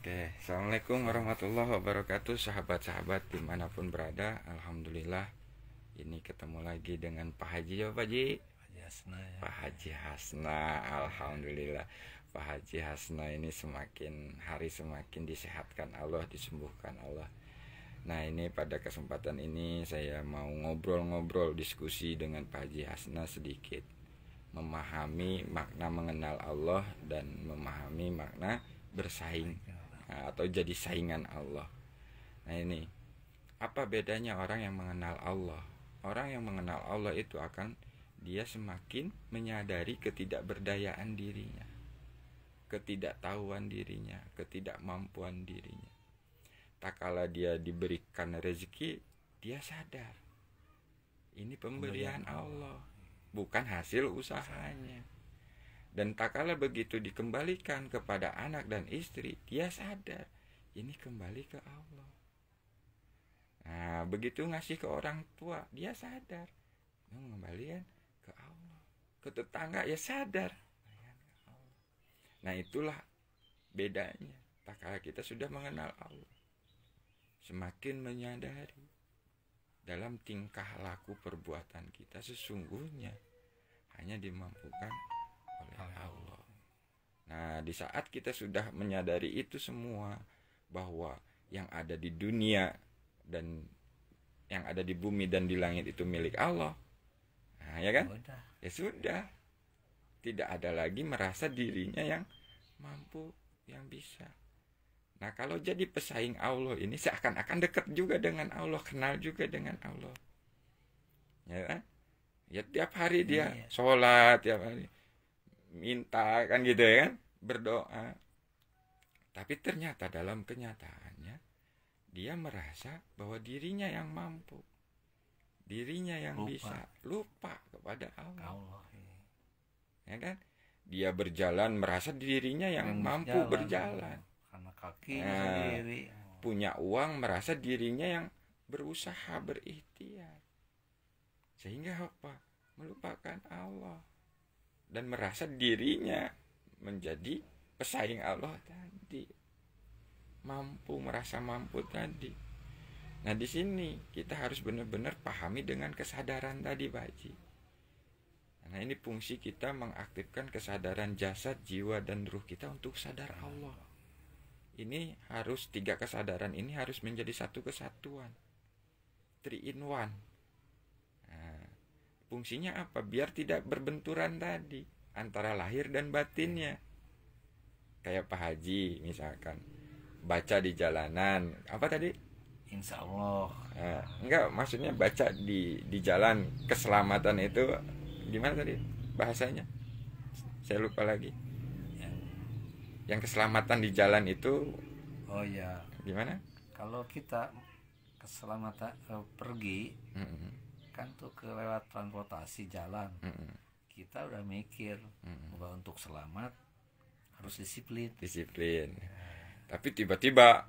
Oke, assalamualaikum warahmatullahi wabarakatuh, sahabat-sahabat dimanapun berada. Alhamdulillah, ini ketemu lagi dengan Pak Haji ya Pak Haji. Pak Haji Hasna, alhamdulillah. Pak Haji Hasna ini semakin hari semakin disehatkan Allah, disembuhkan Allah. Nah, ini pada kesempatan ini saya mau ngobrol-ngobrol diskusi dengan Pak Haji Hasna sedikit, memahami makna mengenal Allah dan memahami makna bersaing atau jadi saingan Allah. Nah, ini apa bedanya orang yang mengenal Allah? Orang yang mengenal Allah itu akan dia semakin menyadari ketidakberdayaan dirinya, ketidaktahuan dirinya, ketidakmampuan dirinya. Tak kala dia diberikan rezeki, dia sadar ini pemberian Allah, bukan hasil usahanya. Dan tak kala begitu dikembalikan kepada anak dan istri, dia sadar ini kembali ke Allah. Nah, begitu ngasih ke orang tua, dia sadar mengembalikan ke Allah. Ke tetangga ya sadar. Nah, itulah bedanya. Tak kala kita sudah mengenal Allah, semakin menyadari dalam tingkah laku perbuatan kita sesungguhnya hanya dimampukan oleh Allah. Nah, di saat kita sudah menyadari itu semua, bahwa yang ada di dunia dan yang ada di bumi dan di langit itu milik Allah, nah, ya kan? Ya sudah, tidak ada lagi merasa dirinya yang mampu, yang bisa. Nah, kalau jadi pesaing Allah ini seakan-akan dekat juga dengan Allah, kenal juga dengan Allah, ya kan? Ya tiap hari dia sholat, tiap hari minta kan gitu ya kan, berdoa. Tapi ternyata dalam kenyataannya dia merasa bahwa dirinya yang mampu, dirinya yang bisa, lupa kepada Allah. Ya kan? Dia berjalan merasa dirinya yang mampu berjalan karena kakinya sendiri. Punya uang merasa dirinya yang berusaha, berikhtiar. Sehingga apa? Melupakan Allah dan merasa dirinya menjadi pesaing Allah tadi, merasa mampu tadi. Nah, di sini kita harus benar-benar pahami dengan kesadaran tadi, Pak Haji. Nah, ini fungsi kita mengaktifkan kesadaran jasad, jiwa, dan ruh kita untuk sadar Allah. Ini harus 3 kesadaran ini harus menjadi satu kesatuan, 3 in 1. Fungsinya apa? Biar tidak berbenturan tadi antara lahir dan batinnya. Kayak Pak Haji misalkan baca di jalanan, apa tadi? Insya Allah. Enggak, maksudnya baca di jalan, keselamatan itu gimana tadi bahasanya? Saya lupa lagi. Yang keselamatan di jalan itu, oh ya, gimana? Kalau kita keselamatan pergi, kan tuh lewat transportasi jalan, kita udah mikir bahwa untuk selamat harus disiplin. Tapi tiba-tiba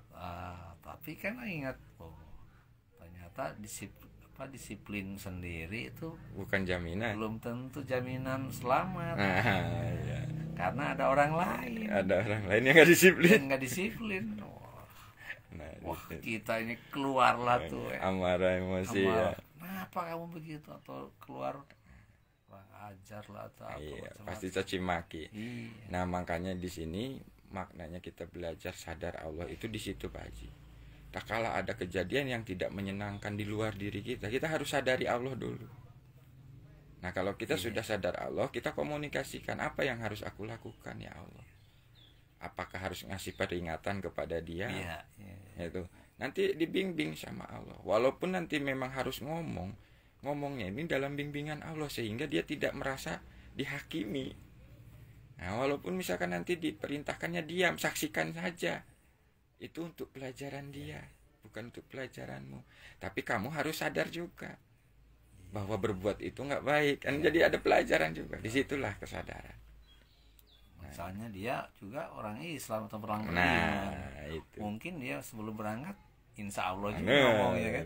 tapi kan ingat, ternyata disiplin sendiri itu bukan jaminan, belum tentu jaminan selamat. Ya. Karena ada orang lain yang nggak disiplin. Wah, kita ini keluarlah tuh amarah, emosi. Ya. Kenapa kamu begitu, atau keluar kurang ajar lah atau apa? Iya, pasti caci maki. Iya. Nah, makanya di sini maknanya kita belajar sadar Allah itu di situ, Pak Haji. Tak kala ada kejadian yang tidak menyenangkan di luar diri kita, kita harus sadari Allah dulu. Nah, kalau kita sudah sadar Allah, kita komunikasikan apa yang harus aku lakukan ya Allah. Apakah harus ngasih peringatan kepada dia? Iya. Itu nanti dibimbing sama Allah. Walaupun nanti memang harus ngomongnya ini dalam bimbingan Allah sehingga dia tidak merasa dihakimi. Nah, walaupun misalkan nanti diperintahkannya diam, saksikan saja. Itu untuk pelajaran dia, bukan untuk pelajaranmu. Tapi kamu harus sadar juga bahwa berbuat itu nggak baik. Kan jadi ada pelajaran juga. Disitulah kesadaran. Misalnya dia juga orang Islam atau orang itu. Mungkin dia sebelum berangkat insya Allah juga ngomongnya kan,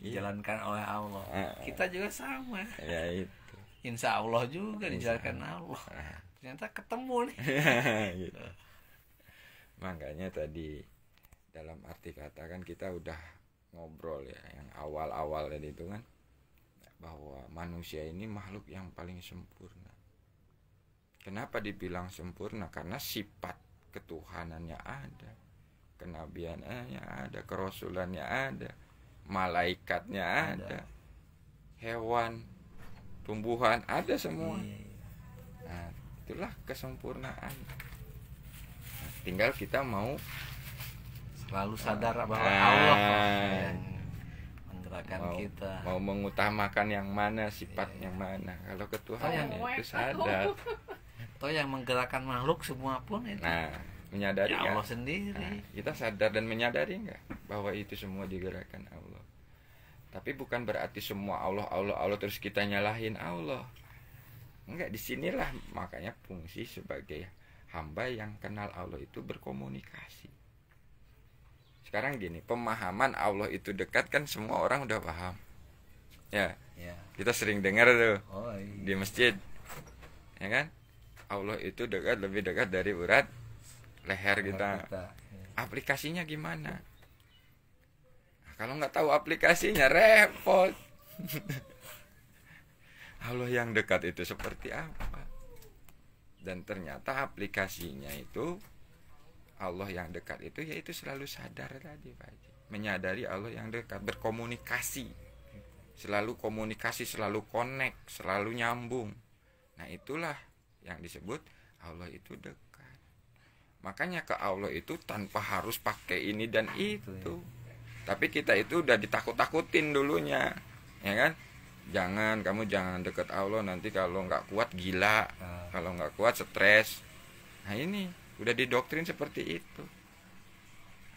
dijalankan oleh Allah. Kita juga sama. Ya itu. Insya Allah juga dijalankan Allah. Ternyata ketemu nih. Gitu. Makanya tadi dalam arti kata kan kita udah ngobrol ya, yang awal-awal tadi itu kan, bahwa manusia ini makhluk yang paling sempurna. Kenapa dibilang sempurna? Karena sifat ketuhanannya ada, kenabiannya ada, kerasulannya ada, malaikatnya ada, hewan, tumbuhan ada semua. Nah, itulah kesempurnaan. Nah, tinggal kita mau selalu sadar bahwa Allah yang menggerakkan kita, mau mengutamakan yang mana, sifat yang mana. Kalau ketuhanan itu sadar. Atau yang menggerakkan makhluk semua pun itu. Nah, menyadari ya Allah kan? sendiri. Nah, kita sadar dan menyadari enggak bahwa itu semua digerakkan Allah. Tapi bukan berarti semua Allah terus kita nyalahin Allah. Enggak, disinilah makanya fungsi sebagai hamba yang kenal Allah itu berkomunikasi. Sekarang gini, pemahaman Allah itu dekat kan semua orang udah paham. Ya. Kita sering dengar tuh di masjid. Ya kan? Allah itu dekat, lebih dekat dari urat leher kita. Aplikasinya gimana? Nah, kalau nggak tahu aplikasinya repot. Allah yang dekat itu seperti apa? Dan ternyata aplikasinya itu Allah yang dekat itu yaitu selalu sadar tadi Pak Haji. Menyadari Allah yang dekat, berkomunikasi. Selalu komunikasi, selalu connect, selalu nyambung. Nah, itulah yang disebut Allah itu dekat. Makanya ke Allah itu tanpa harus pakai ini dan itu. Tapi kita itu udah ditakut-takutin dulunya, ya kan? Kamu jangan dekat Allah, nanti kalau nggak kuat gila, kalau nggak kuat stres. Nah, ini udah didoktrin seperti itu,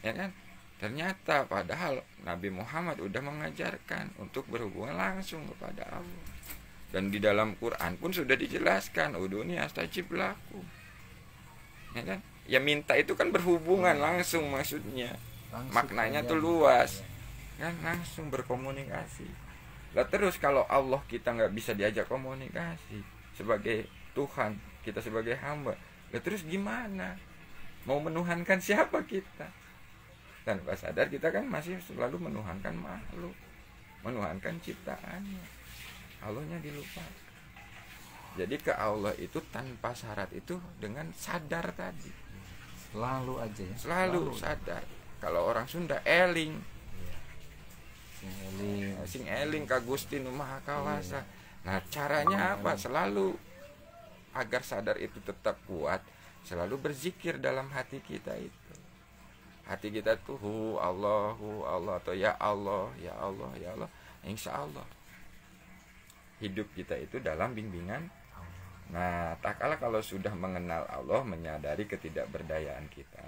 ya kan? Ternyata padahal Nabi Muhammad udah mengajarkan untuk berhubungan langsung kepada Allah. Dan di dalam Quran pun sudah dijelaskan, uduni astajib lakum. Ya kan? Ya minta itu kan berhubungan langsung maksudnya. Maknanya tuh luas. Kan langsung berkomunikasi. Lah terus kalau Allah kita nggak bisa diajak komunikasi sebagai Tuhan, kita sebagai hamba. Lah terus gimana? Mau menuhankan siapa kita? Tanpa sadar kita kan masih selalu menuhankan makhluk, menuhankan ciptaannya. Allahnya dilupakan. Jadi ke Allah itu tanpa syarat itu dengan sadar tadi. Selalu aja ya. Selalu sadar. Kalau orang Sunda eling. Sing eling ka Gusti Nu Maha Kawasa. Nah, caranya apa? Selalu agar sadar itu tetap kuat, selalu berzikir dalam hati kita itu. Hati kita tuh Allah atau ya Allah, ya Allah, ya Allah. Insya Allah hidup kita itu dalam bimbingan. Nah, tak kalah kalau sudah mengenal Allah, menyadari ketidakberdayaan kita.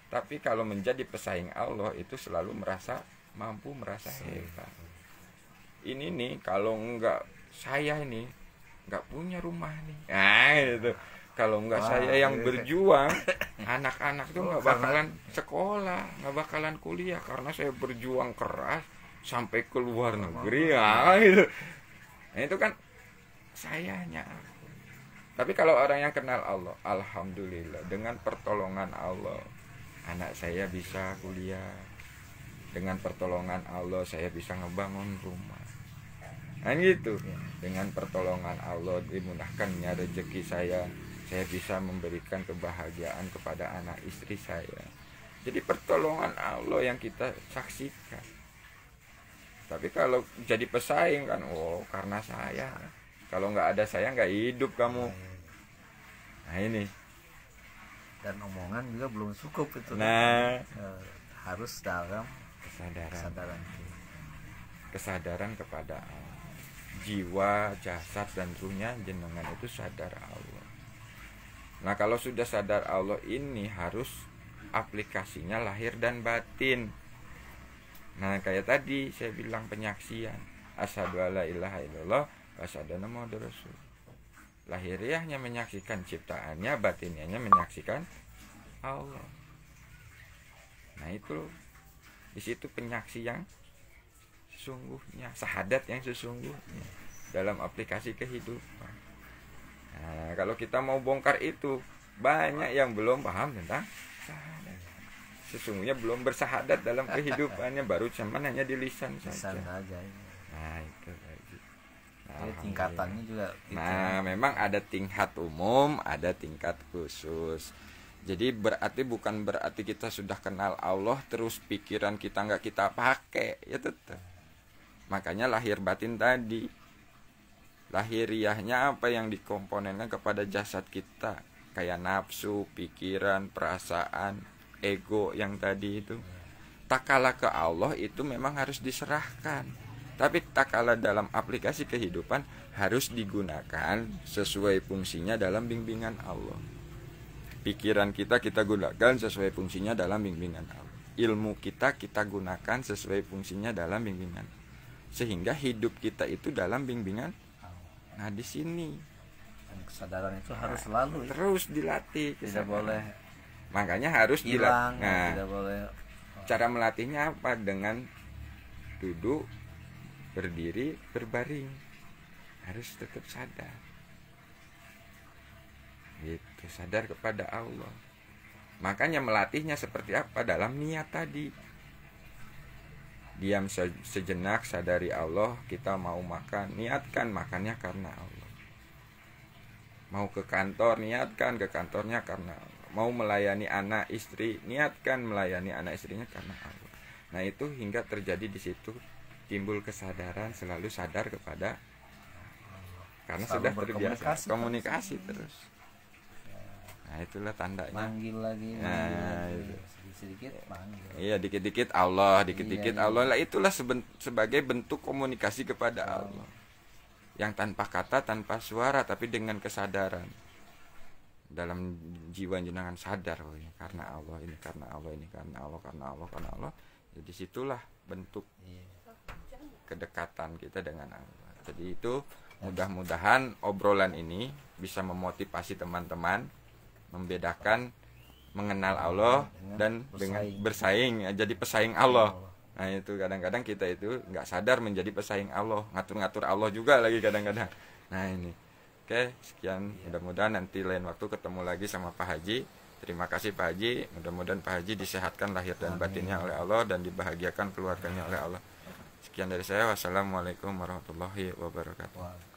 Tapi kalau menjadi pesaing Allah itu selalu merasa mampu, merasa hebat. Ini nih kalau enggak saya ini enggak punya rumah nih. Nah, itu. Kalau enggak saya yang berjuang, anak-anak tuh enggak bakalan sekolah, enggak bakalan kuliah karena saya berjuang keras sampai ke luar negeri. Nah, itu. Nah, itu kan sayanya. Tapi kalau orang yang kenal Allah, alhamdulillah dengan pertolongan Allah anak saya bisa kuliah. Dengan pertolongan Allah saya bisa ngebangun rumah. Nah gitu. Dengan pertolongan Allah dimudahkannya rezeki saya bisa memberikan kebahagiaan kepada anak istri saya. Jadi pertolongan Allah yang kita saksikan. Tapi kalau jadi pesaing kan, karena saya. Kalau nggak ada saya nggak hidup kamu. Nah ini. Dan omongan juga belum cukup itu. Nah, harus dalam kesadaran kepada Allah. Jiwa, jasad dan ruhnya jenengan itu sadar Allah. Nah, kalau sudah sadar Allah ini harus aplikasinya lahir dan batin. Nah, kayak tadi saya bilang penyaksian. Asyhadu alla ilaha illallah wa asyhadu anna muhammadar rasul. Lahiriahnya menyaksikan ciptaannya, batiniahnya menyaksikan Allah. Nah, itu di situ penyaksi yang sesungguhnya, syahadat yang sesungguhnya dalam aplikasi kehidupan. Nah, kalau kita mau bongkar itu, banyak yang belum paham tentang bersahadat. Sesungguhnya belum bersahadat dalam kehidupannya, baru cuman hanya di lisan saja. Nah itu lagi. Jadi tingkatannya juga gitu. Nah memang ada tingkat umum, ada tingkat khusus. Jadi bukan berarti kita sudah kenal Allah terus pikiran kita nggak kita pakai, ya tetap. Makanya lahir batin tadi, lahiriahnya apa yang dikomponenkan kepada jasad kita, kayak nafsu, pikiran, perasaan, ego yang tadi itu. Tak kalah ke Allah itu memang harus diserahkan, tapi tak kalah dalam aplikasi kehidupan harus digunakan sesuai fungsinya dalam bimbingan Allah. Pikiran kita gunakan sesuai fungsinya dalam bimbingan Allah. Ilmu kita gunakan sesuai fungsinya dalam bimbingan. Sehingga hidup kita itu dalam bimbingan. Nah di sini dan kesadaran itu harus selalu terus dilatih. Tidak boleh. Makanya harus hilang. Nah, tidak boleh. Cara melatihnya apa? Dengan duduk, berdiri, berbaring. Harus tetap sadar. Gitu, sadar kepada Allah. Makanya melatihnya seperti apa? Dalam niat tadi. Diam sejenak, sadari Allah. Kita mau makan, niatkan makannya karena Allah. Mau ke kantor, niatkan ke kantornya karena Allah. Mau melayani anak istri, niatkan melayani anak istrinya karena Allah. Nah itu hingga terjadi di situ timbul kesadaran, selalu sadar kepada karena selalu sudah terbiasa komunikasi terus. Nah itulah tandanya. Manggil lagi. Nah, itu. Sedikit manggil. Iya, dikit-dikit Allah, dikit-dikit Allah. Lah itulah sebagai bentuk komunikasi kepada Allah. Yang tanpa kata, tanpa suara, tapi dengan kesadaran. Dalam jiwa jenengan sadar, oh ini karena Allah, ini karena Allah, ini karena Allah, karena Allah, karena Allah. Jadi situlah bentuk kedekatan kita dengan Allah. Jadi itu mudah-mudahan obrolan ini bisa memotivasi teman-teman membedakan mengenal Allah dan dengan bersaing, jadi pesaing Allah. Nah itu kadang-kadang kita itu nggak sadar menjadi pesaing Allah, ngatur-ngatur Allah juga lagi kadang-kadang. Nah ini, oke, sekian. Mudah-mudahan nanti lain waktu ketemu lagi sama Pak Haji. Terima kasih Pak Haji. Mudah-mudahan Pak Haji disehatkan lahir dan batinnya oleh Allah dan dibahagiakan keluarganya oleh Allah. Sekian dari saya. Wassalamualaikum warahmatullahi wabarakatuh.